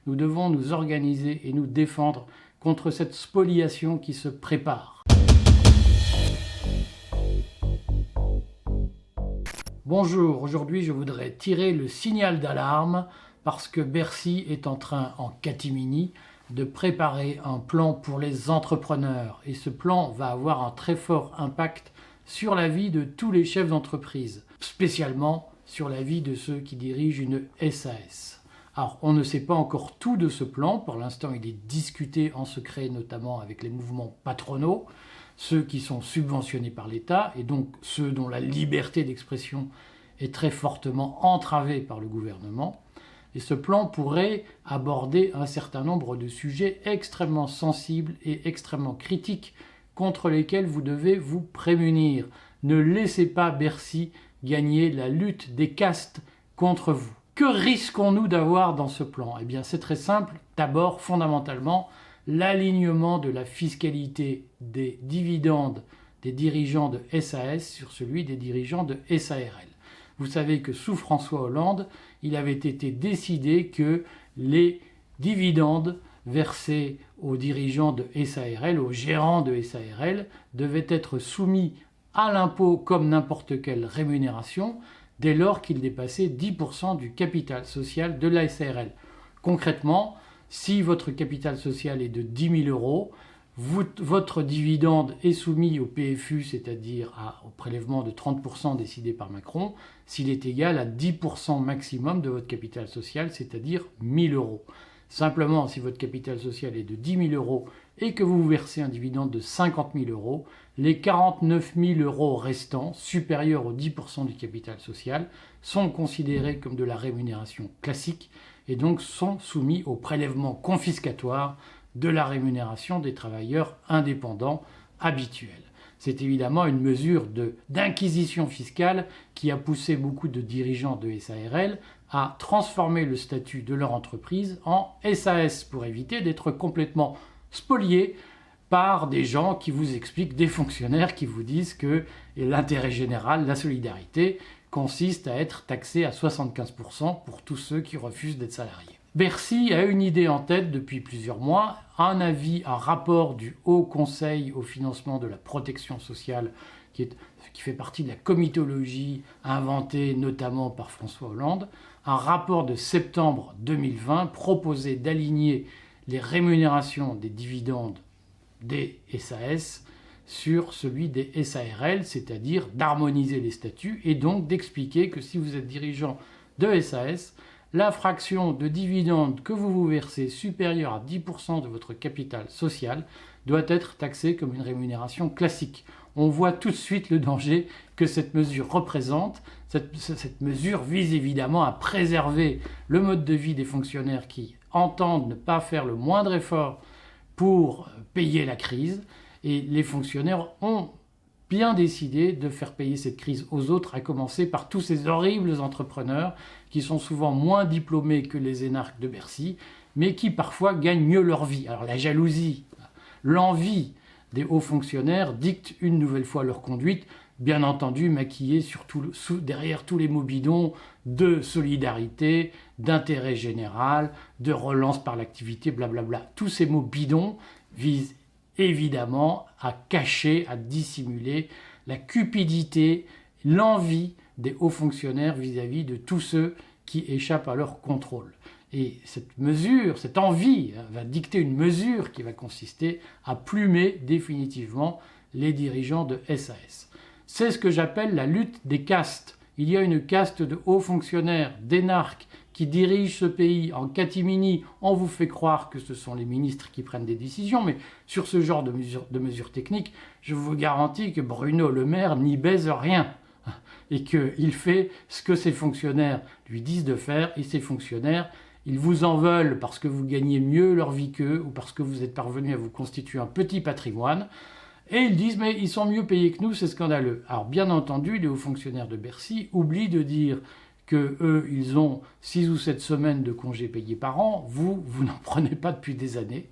nous devons nous organiser et nous défendre contre cette spoliation qui se prépare. Bonjour, aujourd'hui je voudrais tirer le signal d'alarme parce que Bercy est en train, en catimini, de préparer un plan pour les entrepreneurs. Et ce plan va avoir un très fort impact sur la vie de tous les chefs d'entreprise, spécialement sur la vie de ceux qui dirigent une SAS. Alors, on ne sait pas encore tout de ce plan. Pour l'instant, il est discuté en secret, notamment avec les mouvements patronaux, ceux qui sont subventionnés par l'État, et donc ceux dont la liberté d'expression est très fortement entravée par le gouvernement. Et ce plan pourrait aborder un certain nombre de sujets extrêmement sensibles et extrêmement critiques contre lesquels vous devez vous prémunir. Ne laissez pas Bercy gagner la lutte des castes contre vous. Que risquons-nous d'avoir dans ce plan? Eh bien, c'est très simple. D'abord, fondamentalement, l'alignement de la fiscalité des dividendes des dirigeants de SAS sur celui des dirigeants de SARL. Vous savez que sous François Hollande, il avait été décidé que les dividendes versés aux dirigeants de SARL, aux gérants de SARL, devaient être soumis à l'impôt comme n'importe quelle rémunération dès lors qu'ils dépassaient 10% du capital social de la SARL. Concrètement, si votre capital social est de 10 000 euros, votre dividende est soumis au PFU, c'est-à-dire au prélèvement de 30% décidé par Macron, s'il est égal à 10% maximum de votre capital social, c'est-à-dire 1 000 euros. Simplement, si votre capital social est de 10 000 euros et que vous versez un dividende de 50 000 euros, les 49 000 euros restants, supérieurs aux 10% du capital social, sont considérés comme de la rémunération classique et donc sont soumis au prélèvement confiscatoire de la rémunération des travailleurs indépendants habituels. C'est évidemment une mesure d'inquisition fiscale qui a poussé beaucoup de dirigeants de SARL à transformer le statut de leur entreprise en SAS pour éviter d'être complètement spoliés par des gens qui vous expliquent, des fonctionnaires qui vous disent que l'intérêt général, la solidarité, consiste à être taxé à 75% pour tous ceux qui refusent d'être salariés. Bercy a une idée en tête depuis plusieurs mois, un rapport du Haut Conseil au financement de la protection sociale qui fait partie de la comitologie inventée notamment par François Hollande, un rapport de septembre 2020 proposait d'aligner les rémunérations des dividendes des SAS sur celui des SARL, c'est-à-dire d'harmoniser les statuts et donc d'expliquer que si vous êtes dirigeant de SAS, la fraction de dividendes que vous versez supérieure à 10% de votre capital social doit être taxée comme une rémunération classique. On voit tout de suite le danger que cette mesure représente. Cette mesure vise évidemment à préserver le mode de vie des fonctionnaires qui entendent ne pas faire le moindre effort pour payer la crise. Et les fonctionnaires ont bien décidé de faire payer cette crise aux autres, à commencer par tous ces horribles entrepreneurs qui sont souvent moins diplômés que les énarques de Bercy, mais qui parfois gagnent mieux leur vie. Alors la jalousie, l'envie des hauts fonctionnaires dictent une nouvelle fois leur conduite, bien entendu maquillée derrière tous les mots bidons de solidarité, d'intérêt général, de relance par l'activité, blablabla. Tous ces mots bidons visent évidemment à cacher, à dissimuler la cupidité, l'envie des hauts fonctionnaires vis-à-vis de tous ceux qui échappent à leur contrôle. Et cette mesure, cette envie, va dicter une mesure qui va consister à plumer définitivement les dirigeants de SAS. C'est ce que j'appelle la lutte des castes. Il y a une caste de hauts fonctionnaires, d'énarques, qui dirigent ce pays en catimini. On vous fait croire que ce sont les ministres qui prennent des décisions, mais sur ce genre de mesures techniques, je vous garantis que Bruno Le Maire n'y baise rien et qu'il fait ce que ses fonctionnaires lui disent de faire, et ces fonctionnaires, ils vous en veulent parce que vous gagnez mieux leur vie qu'eux ou parce que vous êtes parvenu à vous constituer un petit patrimoine. Et ils disent « mais ils sont mieux payés que nous, c'est scandaleux ». Alors bien entendu, les hauts fonctionnaires de Bercy oublient de dire qu'eux, ils ont 6 ou 7 semaines de congés payés par an. Vous n'en prenez pas depuis des années.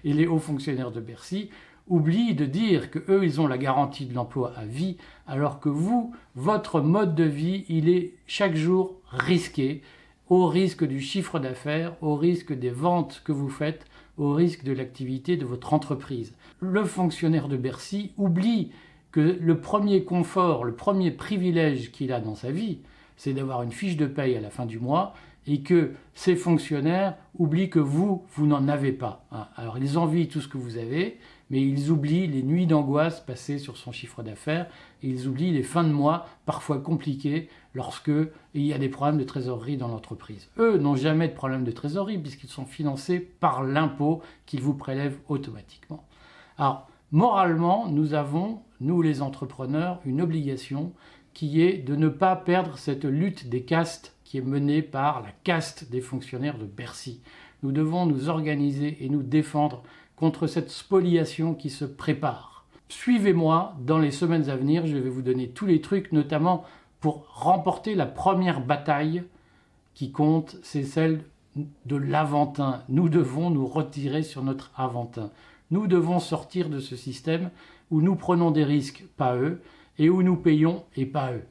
Et les hauts fonctionnaires de Bercy oublient de dire qu'eux, ils ont la garantie de l'emploi à vie, alors que vous, votre mode de vie, il est chaque jour risqué. au risque du chiffre d'affaires, au risque des ventes que vous faites, au risque de l'activité de votre entreprise. Le fonctionnaire de Bercy oublie que le premier confort, le premier privilège qu'il a dans sa vie, c'est d'avoir une fiche de paye à la fin du mois, et que ces fonctionnaires oublient que vous n'en avez pas. Alors ils envient tout ce que vous avez, mais ils oublient les nuits d'angoisse passées sur son chiffre d'affaires, et ils oublient les fins de mois parfois compliquées lorsque il y a des problèmes de trésorerie dans l'entreprise. Eux n'ont jamais de problème de trésorerie puisqu'ils sont financés par l'impôt qu'ils vous prélèvent automatiquement. Alors, moralement, nous avons, nous les entrepreneurs, une obligation qui est de ne pas perdre cette lutte des castes qui est menée par la caste des fonctionnaires de Bercy. Nous devons nous organiser et nous défendre contre cette spoliation qui se prépare. Suivez-moi dans les semaines à venir, je vais vous donner tous les trucs, notamment pour remporter la première bataille qui compte, c'est celle de l'Aventin. Nous devons nous retirer sur notre Aventin. Nous devons sortir de ce système où nous prenons des risques, pas eux, et où nous payons et pas eux.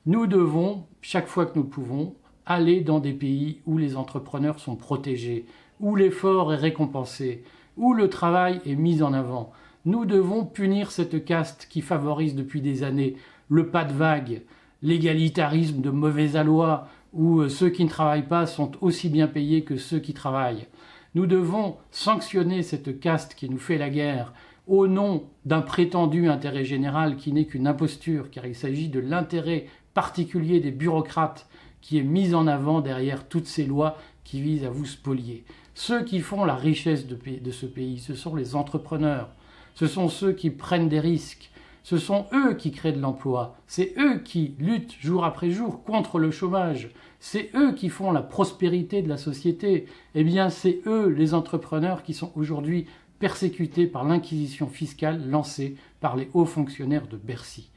Nous devons, chaque fois que nous le pouvons, aller dans des pays où les entrepreneurs sont protégés, où l'effort est récompensé, où le travail est mis en avant. Nous devons punir cette caste qui favorise depuis des années le pas de vague, l'égalitarisme de mauvais aloi, où ceux qui ne travaillent pas sont aussi bien payés que ceux qui travaillent. Nous devons sanctionner cette caste qui nous fait la guerre au nom d'un prétendu intérêt général qui n'est qu'une imposture, car il s'agit de l'intérêt particulier des bureaucrates qui est mis en avant derrière toutes ces lois qui visent à vous spolier. Ceux qui font la richesse de ce pays, ce sont les entrepreneurs, ce sont ceux qui prennent des risques, ce sont eux qui créent de l'emploi, c'est eux qui luttent jour après jour contre le chômage, c'est eux qui font la prospérité de la société. Eh bien, c'est eux, les entrepreneurs, qui sont aujourd'hui persécutés par l'inquisition fiscale lancée par les hauts fonctionnaires de Bercy.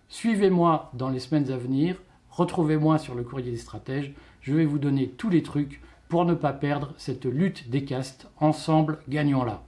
Suivez-moi dans les semaines à venir, retrouvez-moi sur le Courrier des Stratèges, je vais vous donner tous les trucs pour ne pas perdre cette lutte des castes. Ensemble, gagnons-la.